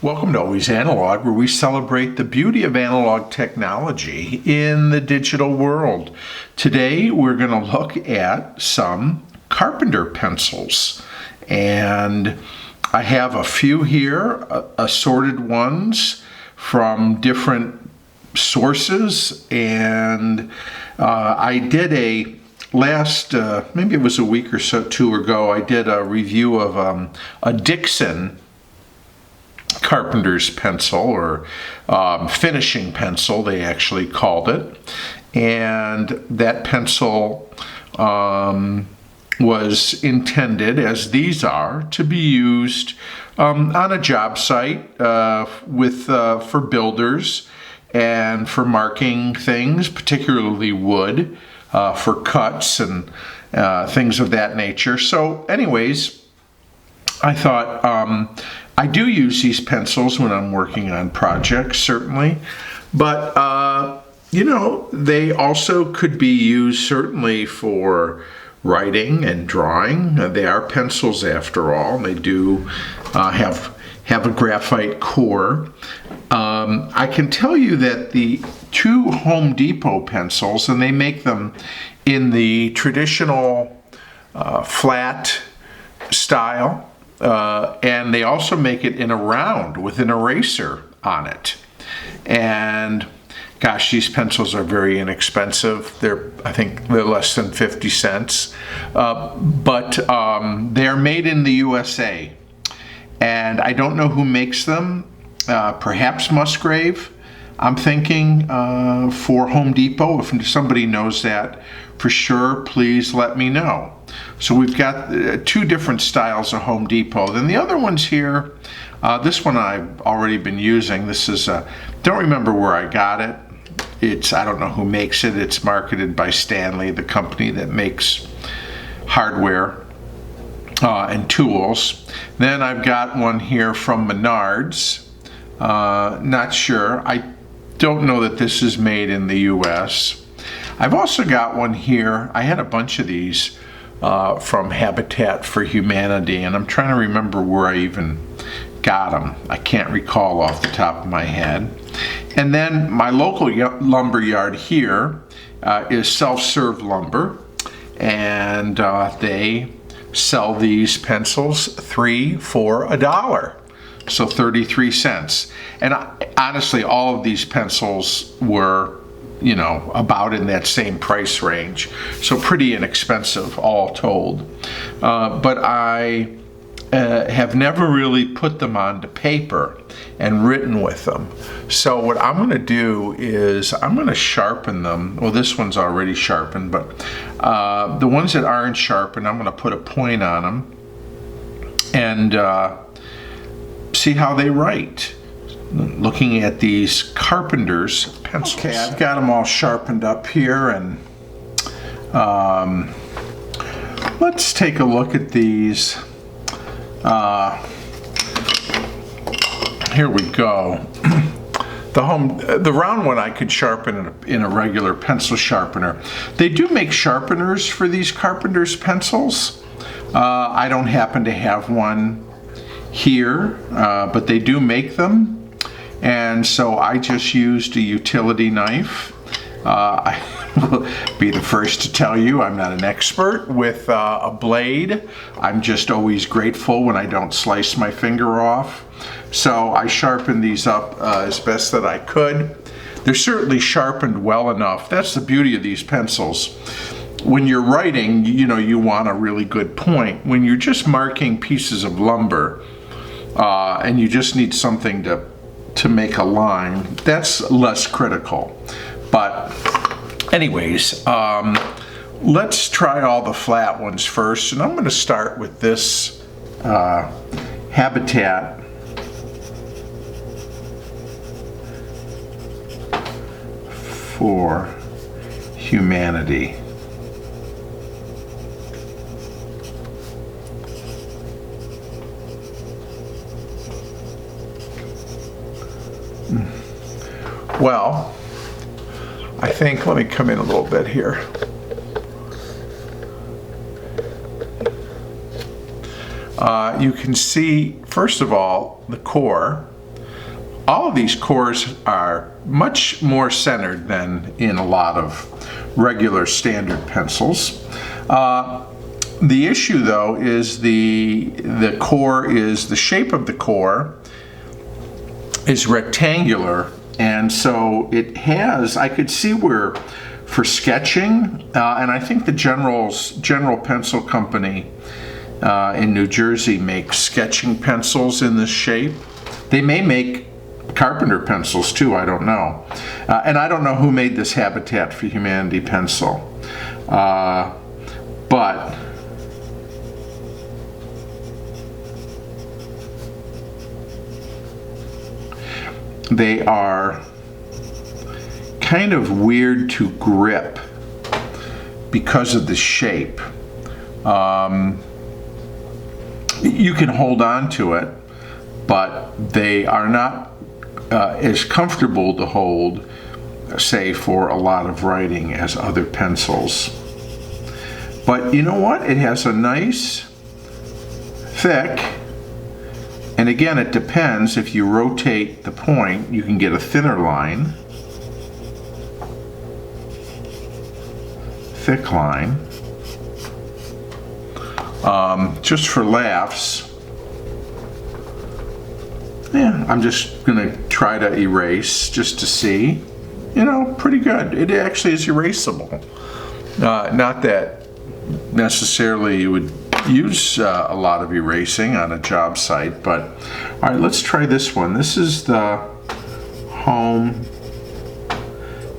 Welcome to Always Analog, where we celebrate the beauty of analog technology in the digital world. Today we're going to look at some Carpenter pencils, and I have a few here, assorted ones from different sources, and I did maybe it was a week or so two ago, I did a review of a Dixon Carpenter's pencil, or finishing pencil, they actually called it. And that pencil was intended, as these are, to be used on a job site for builders and for marking things, particularly wood, for cuts and things of that nature. So anyways, I thought I do use these pencils when I'm working on projects, certainly, but they also could be used certainly for writing and drawing. They are pencils after all. They do have a graphite core. I can tell you that the two Home Depot pencils, and they make them in the traditional flat style, and they also make it in a round with an eraser on it. And gosh, these pencils are very inexpensive. I think they're less than 50 cents, but they're made in the USA. And I don't know who makes them, perhaps Musgrave. I'm thinking for Home Depot. If somebody knows that for sure, please let me know. So we've got two different styles of Home Depot. Then the other ones here, this one I've already been using. This is, don't remember where I got it. I don't know who makes it. It's marketed by Stanley, the company that makes hardware and tools. Then I've got one here from Menards. Not sure. I don't know that this is made in the US. I've also got one here. I had a bunch of these from Habitat for Humanity, and I'm trying to remember where I even got them. I can't recall off the top of my head. And then my local lumber yard here is Self-Serve Lumber, and they sell these pencils 3 for $1. So 33 cents. And honestly, all of these pencils were, about in that same price range. So pretty inexpensive, all told. But I have never really put them onto paper and written with them. So what I'm going to do is I'm going to sharpen them. Well, this one's already sharpened, but the ones that aren't sharpened, I'm going to put a point on them and see how they write. Looking at these Carpenter's pencils. Okay, I've got them all sharpened up here, and let's take a look at these. Here we go. The round one I could sharpen in a regular pencil sharpener. They do make sharpeners for these Carpenter's pencils. I don't happen to have one here, but they do make them. And so I just used a utility knife. I will be the first to tell you I'm not an expert with a blade. I'm just always grateful when I don't slice my finger off. So I sharpened these up as best that I could. They're certainly sharpened well enough. That's the beauty of these pencils. When you're writing, you want a really good point. When you're just marking pieces of lumber and you just need something to make a line, that's less critical. But anyways, let's try all the flat ones first, and I'm going to start with this Habitat for Humanity. Well, I think, let me come in a little bit here. You can see, first of all, the core. all of these cores are much more centered than in a lot of regular standard pencils. The issue though is the shape of the core is rectangular, and so it has, I could see where for sketching, and I think the General Pencil Company in New Jersey makes sketching pencils in this shape. They may make Carpenter pencils too, I don't know. And I don't know who made this Habitat for Humanity pencil. But they are kind of weird to grip because of the shape. You can hold on to it, but they are not as comfortable to hold, say, for a lot of writing as other pencils. But you know what? It has a nice, thick, and again, it depends. If you rotate the point, you can get a thinner line, thick line. Just for laughs, yeah, I'm just gonna try to erase just to see. You know, pretty good. It actually is erasable. Not that necessarily you would use a lot of erasing on a job site, but all right, let's try this one. This is the Home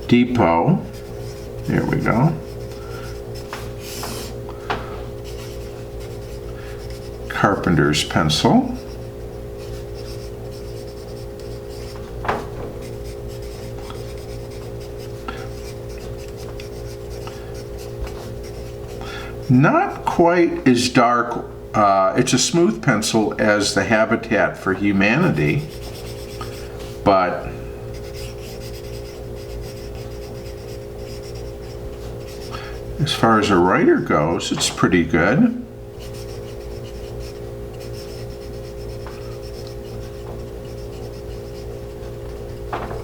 Depot. There we go. Carpenter's pencil. Not quite as dark, it's a smooth pencil as the Habitat for Humanity, but as far as a writer goes, it's pretty good.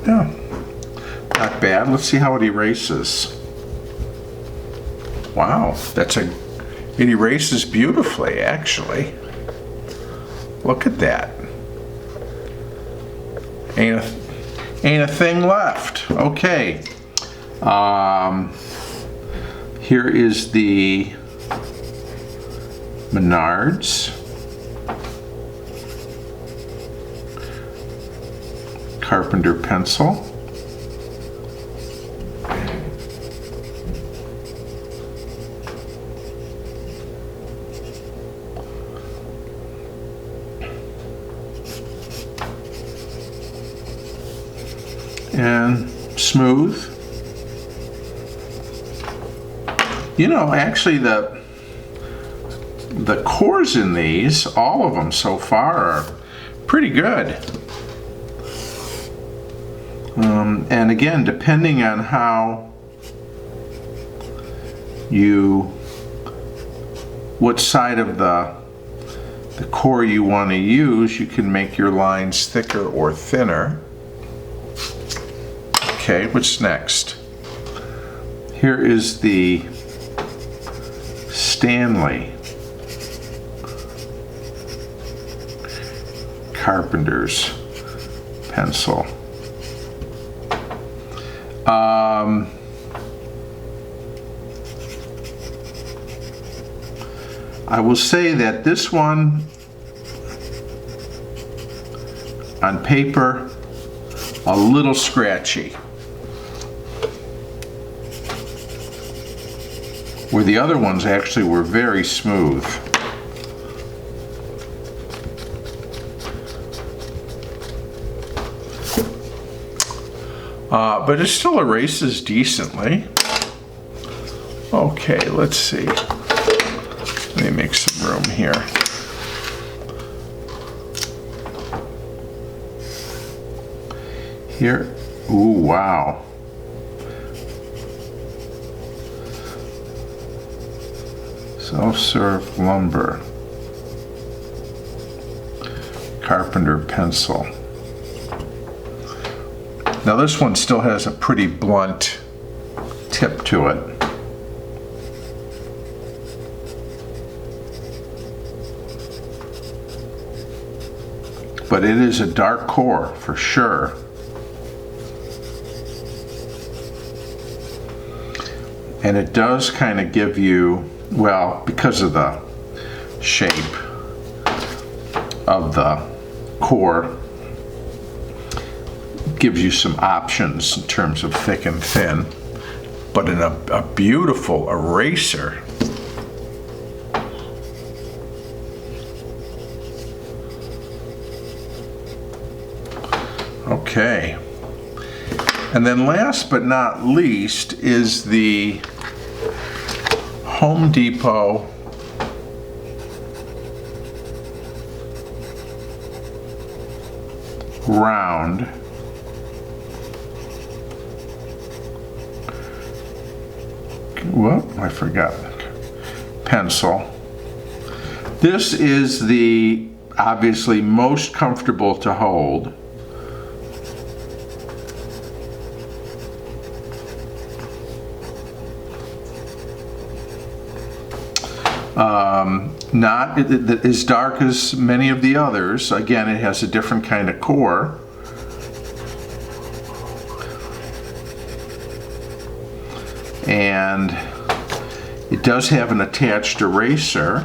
Yeah, not bad. Let's see how it erases. Wow, it erases beautifully, actually. Look at that. Ain't a thing left. Okay. Here is the Menards Carpenter pencil. And smooth. You know, actually the cores in these, all of them so far, are pretty good. And again, depending on what side of the core you want to use, you can make your lines thicker or thinner. Okay, what's next? Here is the Stanley Carpenter's pencil. I will say that this one on paper, a little scratchy, where the other ones actually were very smooth. But it still erases decently. Okay, let's see. Let me make some room here. Here, ooh, wow. Self-serve lumber. Carpenter pencil. Now this one still has a pretty blunt tip to it. But it is a dark core for sure. And it does kind of give you, well, because of the shape of the core, gives you some options in terms of thick and thin. But in a beautiful eraser. Okay. And then last but not least is the Home Depot round whoop, I forgot pencil. This is the obviously most comfortable to hold. Not as dark as many of the others. Again, it has a different kind of core. And it does have an attached eraser,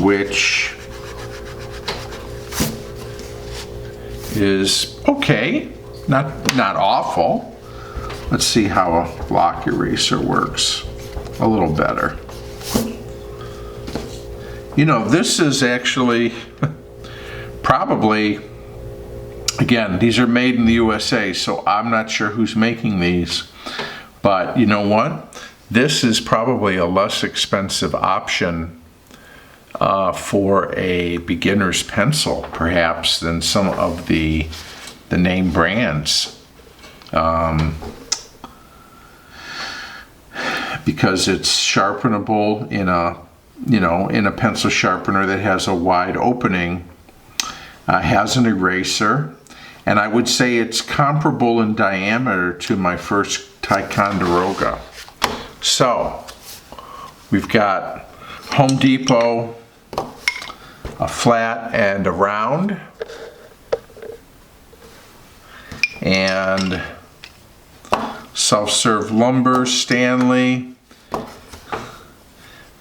which is okay, not awful. Let's see how a block eraser works. A little better. You know, this is actually probably, again, these are made in the USA, so I'm not sure who's making these. But you know what? This is probably a less expensive option for a beginner's pencil, perhaps, than some of the name brands. Because it's sharpenable in a pencil sharpener that has a wide opening, has an eraser, and I would say it's comparable in diameter to my first Ticonderoga. So we've got Home Depot, a flat and a round, and self-serve lumber, Stanley,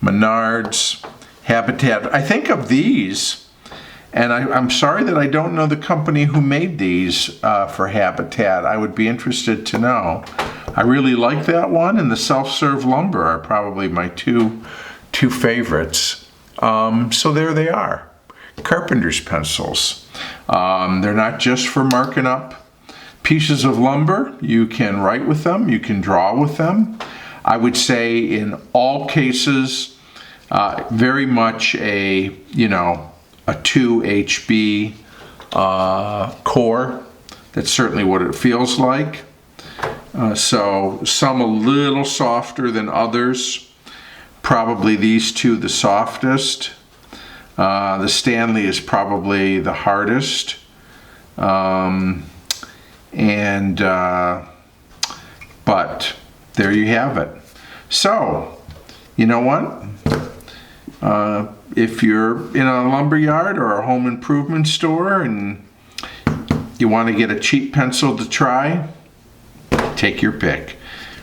Menards, Habitat. I think of these, and I'm sorry that I don't know the company who made these for Habitat. I would be interested to know. I really like that one, and the self-serve lumber are probably my two favorites. So there they are, Carpenter's pencils. They're not just for marking up pieces of lumber. You can write with them, you can draw with them. I would say in all cases, very much a 2 HB core. That's certainly what it feels like. So some a little softer than others. Probably these two the softest. The Stanley is probably the hardest. But there you have it. So, you know what? If you're in a lumber yard or a home improvement store and you want to get a cheap pencil to try, take your pick.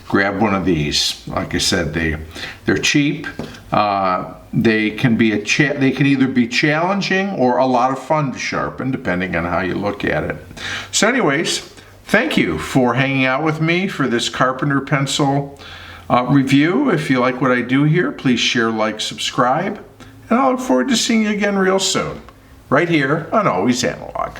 Grab one of these. Like I said, they're cheap. They can either be challenging or a lot of fun to sharpen, depending on how you look at it. So anyways, thank you for hanging out with me for this Carpenter pencil review. If you like what I do here, please share, like, subscribe, and I look forward to seeing you again real soon, right here on Always Analog.